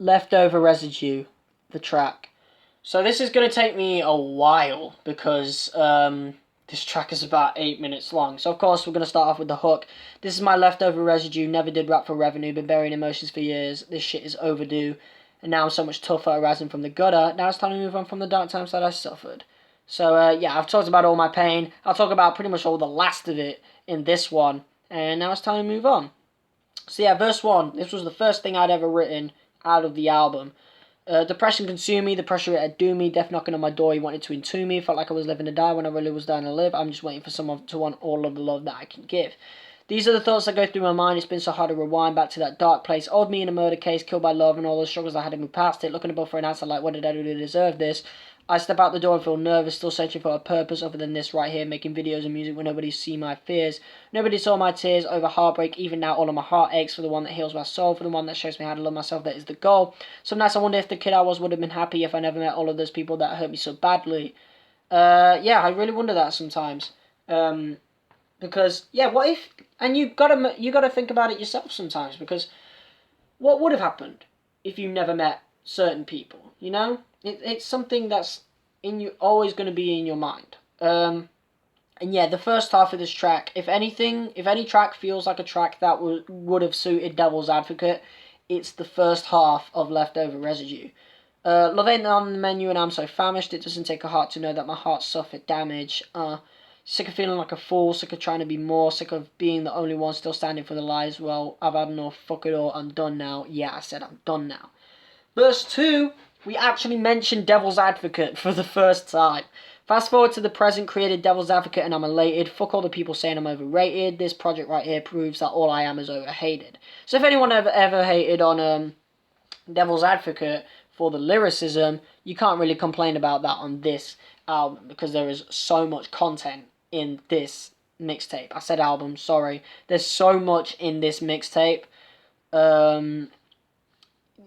Leftover Residue, the track. So this is going to take me a while because this track is about 8 minutes long. So of course we're going to start off with the hook. This is my Leftover Residue, never did rap for revenue, been burying emotions for years. This shit is overdue. And now I'm so much tougher, rising from the gutter. Now it's time to move on from the dark times that I suffered. So yeah, I've talked about all my pain. I'll talk about pretty much all the last of it in this one. And now it's time to move on. So yeah, verse 1. This was the first thing I'd ever written out of the album. Depression consumed me, the pressure it had doomed me, death knocking on my door, he wanted to entomb me, felt like I was living to die when I really was dying to live, I'm just waiting for someone to want all of the love that I can give. These are the thoughts that go through my mind, it's been so hard to rewind back to that dark place, old me in a murder case, killed by love and all the struggles I had to move past it, looking above for an answer like what did I do to deserve this? I step out the door and feel nervous, still searching for a purpose other than this right here, making videos and music where nobody see my fears. Nobody saw my tears over heartbreak, even now all of my heart aches for the one that heals my soul, for the one that shows me how to love myself, that is the goal. Some nights I wonder if the kid I was would have been happy if I never met all of those people that hurt me so badly. Yeah, I really wonder that sometimes. Because, yeah, what if, and you gotta think about it yourself sometimes, because what would have happened if you never met certain people, you know? It's something that's always going to be in your mind. And yeah, the first half of this track, if any track feels like a track that would have suited Devil's Advocate, it's the first half of Leftover Residue. Love ain't on the menu and I'm so famished, it doesn't take a heart to know that my heart suffered damage. Sick of feeling like a fool, sick of trying to be more, sick of being the only one still standing for the lies. Well, I've had enough, fuck it all, I'm done now. Yeah, I said I'm done now. Verse 2, we actually mentioned Devil's Advocate for the first time. Fast forward to the present, created Devil's Advocate and I'm elated. Fuck all the people saying I'm overrated. This project right here proves that all I am is overhated. So if anyone ever hated on Devil's Advocate for the lyricism, you can't really complain about that on this album because there is so much content in this mixtape. I said album, sorry. There's so much in this mixtape. You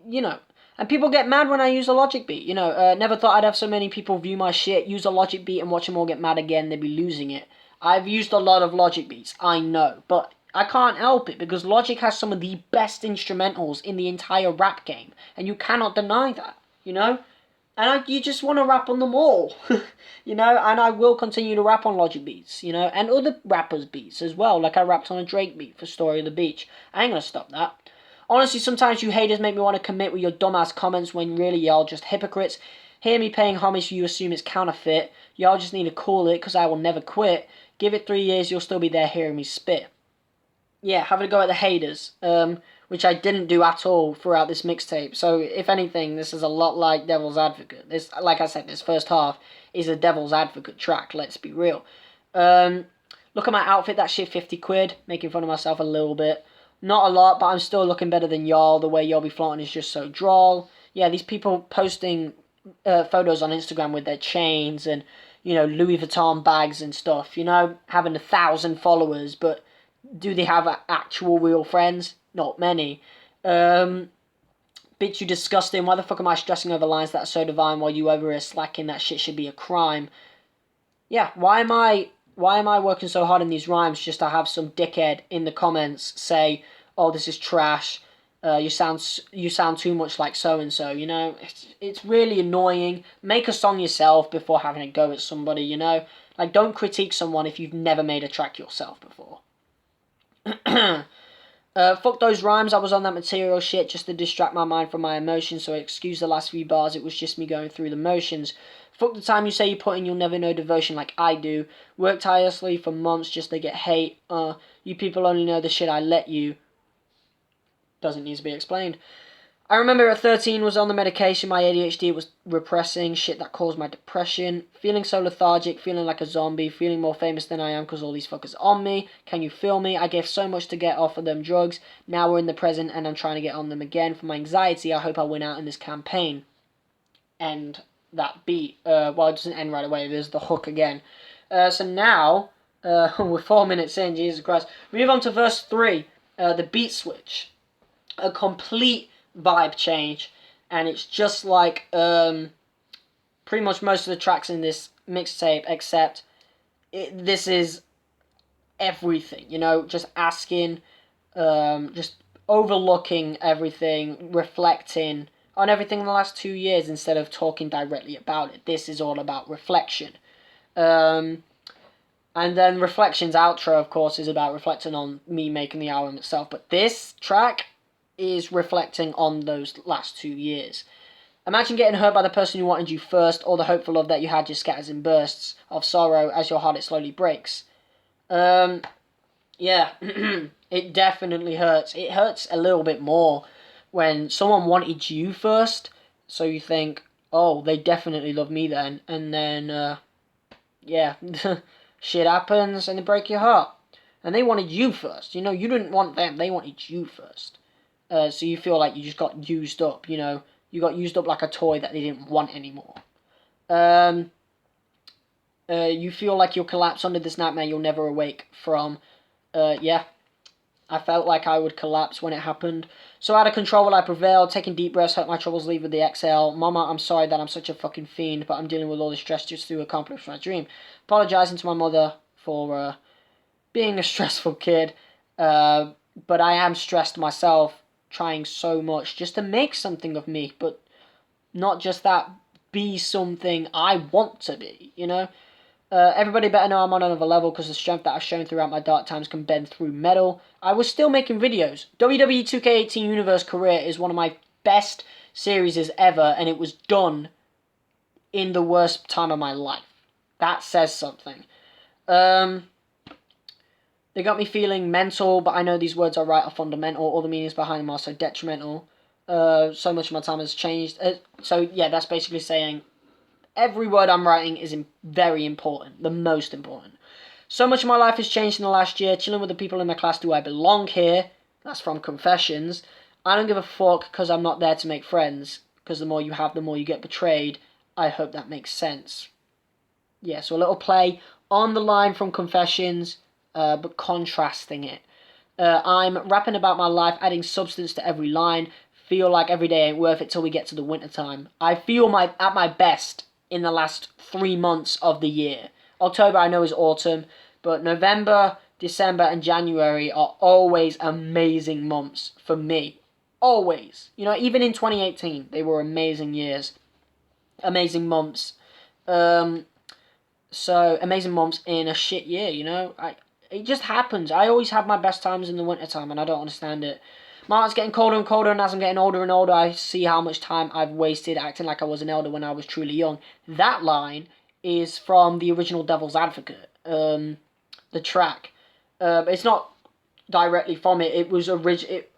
know, and people get mad when I use a Logic beat. You know, never thought I'd have so many people view my shit, use a Logic beat and watch them all get mad again. They'd be losing it. I've used a lot of Logic beats, I know. But I can't help it because Logic has some of the best instrumentals in the entire rap game. And you cannot deny that, you know? And you just want to rap on them all, you know? And I will continue to rap on Logic beats, you know? And other rappers' beats as well. Like I rapped on a Drake beat for Story of the Beach. I ain't going to stop that. Honestly, sometimes you haters make me want to commit with your dumbass comments when really y'all just hypocrites. Hear me paying homage, you assume it's counterfeit. Y'all just need to cool it, because I will never quit. Give it 3 years, you'll still be there hearing me spit. Yeah, having a go at the haters, which I didn't do at all throughout this mixtape. So, if anything, this is a lot like Devil's Advocate. This, like I said, this first half is a Devil's Advocate track, let's be real. Look at my outfit, that shit 50 quid. Making fun of myself a little bit. Not a lot, but I'm still looking better than y'all. The way y'all be flaunting is just so droll. Yeah, these people posting photos on Instagram with their chains and, you know, Louis Vuitton bags and stuff, you know, having 1,000 followers, but do they have actual real friends? Not many. Bitch, you disgusting. Why the fuck am I stressing over lines that are so divine while you over here slacking? That shit should be a crime. Yeah, why am I working so hard in these rhymes just to have some dickhead in the comments say, oh, this is trash, you sound too much like so-and-so, you know? It's really annoying. Make a song yourself before having a go at somebody, you know? Like, don't critique someone if you've never made a track yourself before. Fuck those rhymes, I was on that material shit just to distract my mind from my emotions, so excuse the last few bars, it was just me going through the motions. Fuck the time you say you put in, you'll never know devotion like I do. Work tirelessly for months just to get hate. You people only know the shit I let you. Doesn't need to be explained. I remember at 13 was on the medication, my ADHD was repressing, shit that caused my depression. Feeling so lethargic, feeling like a zombie, feeling more famous than I am because all these fuckers on me. Can you feel me? I gave so much to get off of them drugs. Now we're in the present and I'm trying to get on them again. For my anxiety, I hope I win out in this campaign. And that beat, well, it doesn't end right away, there's the hook again. So now, we're 4 minutes in, Jesus Christ. Move on to verse 3, the beat switch. A complete vibe change, and it's just like pretty much most of the tracks in this mixtape, except this is everything, you know, just asking, just overlooking everything, reflecting, on everything in the last 2 years instead of talking directly about it. This is all about reflection. And then Reflection's outro, of course, is about reflecting on me making the album itself. But this track is reflecting on those last 2 years. Imagine getting hurt by the person who wanted you first, or the hopeful love that you had just scatters in bursts of sorrow as your heart it slowly breaks. Yeah, it definitely hurts. It hurts a little bit more when someone wanted you first, so you think, oh, they definitely love me then, and then, yeah, shit happens and they break your heart. And they wanted you first, you know, you didn't want them, they wanted you first. So you feel like you just got used up, you know, you got used up like a toy that they didn't want anymore. You feel like you'll collapse under this nightmare you'll never awake from. Yeah, I felt like I would collapse when it happened. So out of control will I prevail, taking deep breaths, hope my troubles leave with the exhale. Mama, I'm sorry that I'm such a fucking fiend, but I'm dealing with all this stress just to accomplish my dream. Apologising to my mother for being a stressful kid, but I am stressed myself, trying so much just to make something of me, but not just that, be something I want to be, you know? Everybody better know I'm on another level because the strength that I've shown throughout my dark times can bend through metal. I was still making videos. WWE 2K18 Universe Career is one of my best series ever, and it was done in the worst time of my life. That says something. They got me feeling mental, but I know these words are right or fundamental. All the meanings behind them are so detrimental. So much of my time has changed. So yeah, that's basically saying every word I'm writing is very important, the most important. So much of my life has changed in the last year. Chilling with the people in my class. Do I belong here? That's from Confessions. I don't give a fuck because I'm not there to make friends. Because the more you have, the more you get betrayed. I hope that makes sense. Yeah, so a little play on the line from Confessions, but contrasting it. I'm rapping about my life, adding substance to every line. Feel like every day ain't worth it till we get to the winter time. I feel at my best in the last 3 months of the year. October I know is autumn, but November, December and January are always amazing months for me. Always. You know, even in 2018, they were amazing years. Amazing months. So, amazing months in a shit year, you know? It just happens. I always have my best times in the winter time, and I don't understand it. My heart's getting colder and colder, and as I'm getting older and older, I see how much time I've wasted acting like I was an elder when I was truly young. That line is from the original Devil's Advocate, the track. It's not directly from it. It was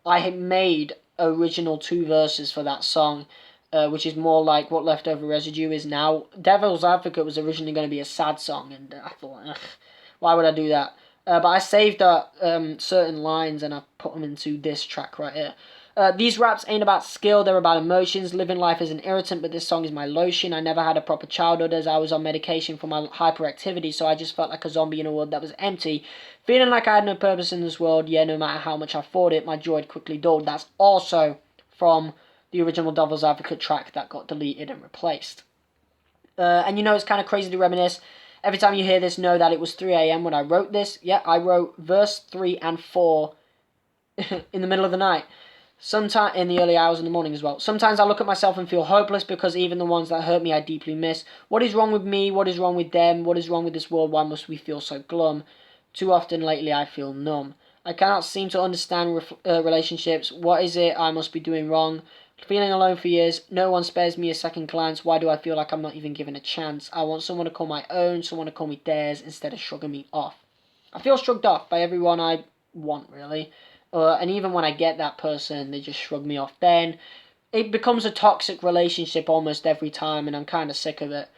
I had made original 2 verses for that song, which is more like what Leftover Residue is now. Devil's Advocate was originally going to be a sad song, and I thought, ugh, why would I do that? But I saved certain lines and I put them into this track right here. These raps ain't about skill, they're about emotions. Living life is an irritant, but this song is my lotion. I never had a proper childhood as I was on medication for my hyperactivity, so I just felt like a zombie in a world that was empty. Feeling like I had no purpose in this world, yeah, no matter how much I fought it, my joy quickly dulled. That's also from the original Devil's Advocate track that got deleted and replaced. And you know, it's kind of crazy to reminisce. Every time you hear this, know that it was 3 a.m. when I wrote this. Yeah, I wrote verse 3 and 4 in the middle of the night. Sometime in the early hours in the morning as well. Sometimes I look at myself and feel hopeless because even the ones that hurt me I deeply miss. What is wrong with me? What is wrong with them? What is wrong with this world? Why must we feel so glum? Too often lately I feel numb. I cannot seem to understand relationships. What is it I must be doing wrong? Feeling alone for years, no one spares me a second glance. Why do I feel like I'm not even given a chance? I want someone to call my own, someone to call me theirs, instead of shrugging me off. I feel shrugged off by everyone I want, really. And even when I get that person, they just shrug me off. Then it becomes a toxic relationship almost every time, and I'm kind of sick of it.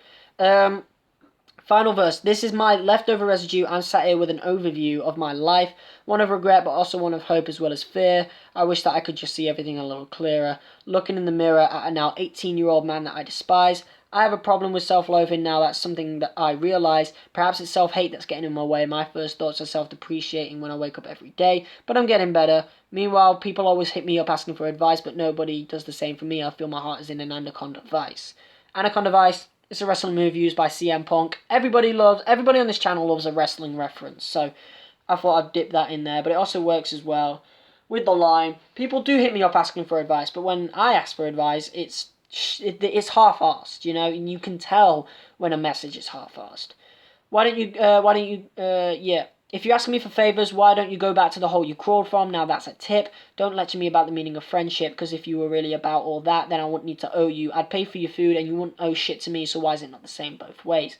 Final verse. This is my leftover residue. I'm sat here with an overview of my life. One of regret, but also one of hope as well as fear. I wish that I could just see everything a little clearer. Looking in the mirror at a now 18-year-old man that I despise. I have a problem with self-loathing now. That's something that I realise. Perhaps it's self-hate that's getting in my way. My first thoughts are self-depreciating when I wake up every day. But I'm getting better. Meanwhile, people always hit me up asking for advice, but nobody does the same for me. I feel my heart is in an anaconda vice. Anaconda vice. It's a wrestling move used by CM Punk. Everybody on this channel loves a wrestling reference, so I thought I'd dip that in there. But it also works as well with the line. People do hit me up asking for advice, but when I ask for advice, it's half-assed, you know, and you can tell when a message is half-assed. Yeah. If you're asking me for favours, why don't you go back to the hole you crawled from? Now that's a tip. Don't lecture me about the meaning of friendship, because if you were really about all that, then I wouldn't need to owe you. I'd pay for your food and you wouldn't owe shit to me, so why is it not the same both ways?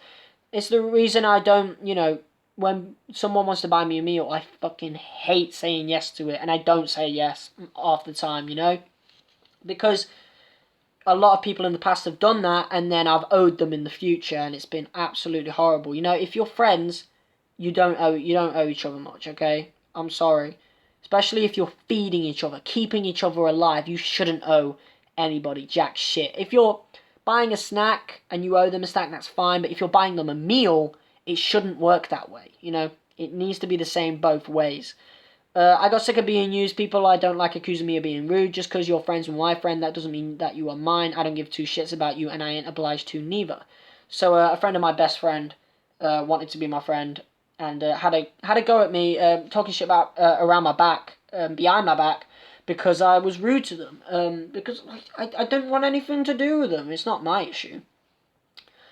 It's the reason I don't, you know, when someone wants to buy me a meal, I fucking hate saying yes to it, and I don't say yes half the time, you know? Because a lot of people in the past have done that, and then I've owed them in the future, and it's been absolutely horrible. You know, if you're friends, you don't owe each other much, okay? I'm sorry. Especially if you're feeding each other, keeping each other alive, you shouldn't owe anybody jack shit. If you're buying a snack and you owe them a snack, that's fine, but if you're buying them a meal, it shouldn't work that way, you know? It needs to be the same both ways. I got sick of being used. People I don't like accusing me of being rude. Just because you're friends with my friend, that doesn't mean that you are mine. I don't give two shits about you, and I ain't obliged to neither. So a friend of my best friend wanted to be my friend, and had a go at me, talking shit about around my back, behind my back, because I was rude to them. Because I don't want anything to do with them. It's not my issue.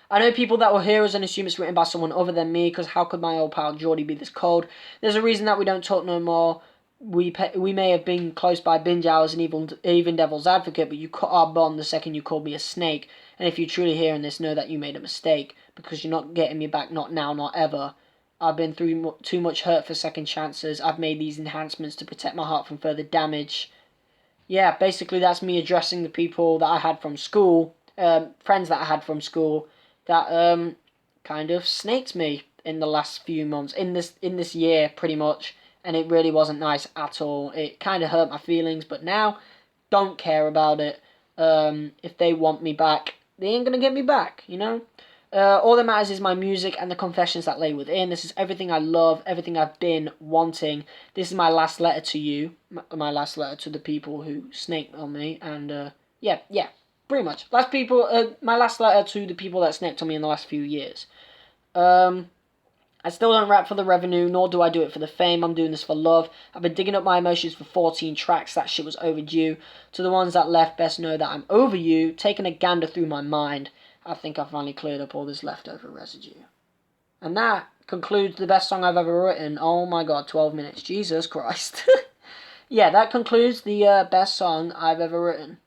I know people that will hear us and assume it's written by someone other than me, because how could my old pal Jordie be this cold? There's a reason that we don't talk no more. We may have been close by binge hours and even devil's advocate, but you cut our bond the second you called me a snake. And if you're truly hearing this, know that you made a mistake, because you're not getting me back, not now, not ever. I've been through too much hurt for second chances. I've made these enhancements to protect my heart from further damage. Yeah, basically that's me addressing the people that I had from school, friends that I had from school, that kind of snaked me in the last few months, in this year pretty much, and it really wasn't nice at all. It kind of hurt my feelings, but now don't care about it. If they want me back, they ain't gonna get me back, you know. All that matters is my music and the confessions that lay within. This is everything I love, everything I've been wanting. This is my last letter to you, my last letter to the people who snaked on me, and yeah, pretty much. My last letter to the people that snaked on me in the last few years. I still don't rap for the revenue, nor do I do it for the fame. I'm doing this for love. I've been digging up my emotions for 14 tracks. That shit was overdue. To the ones that left, best know that I'm over you. Taking a gander through my mind, I think I finally cleared up all this leftover residue. And that concludes the best song I've ever written. Oh my god, 12 minutes. Jesus Christ. Yeah, that concludes the best song I've ever written.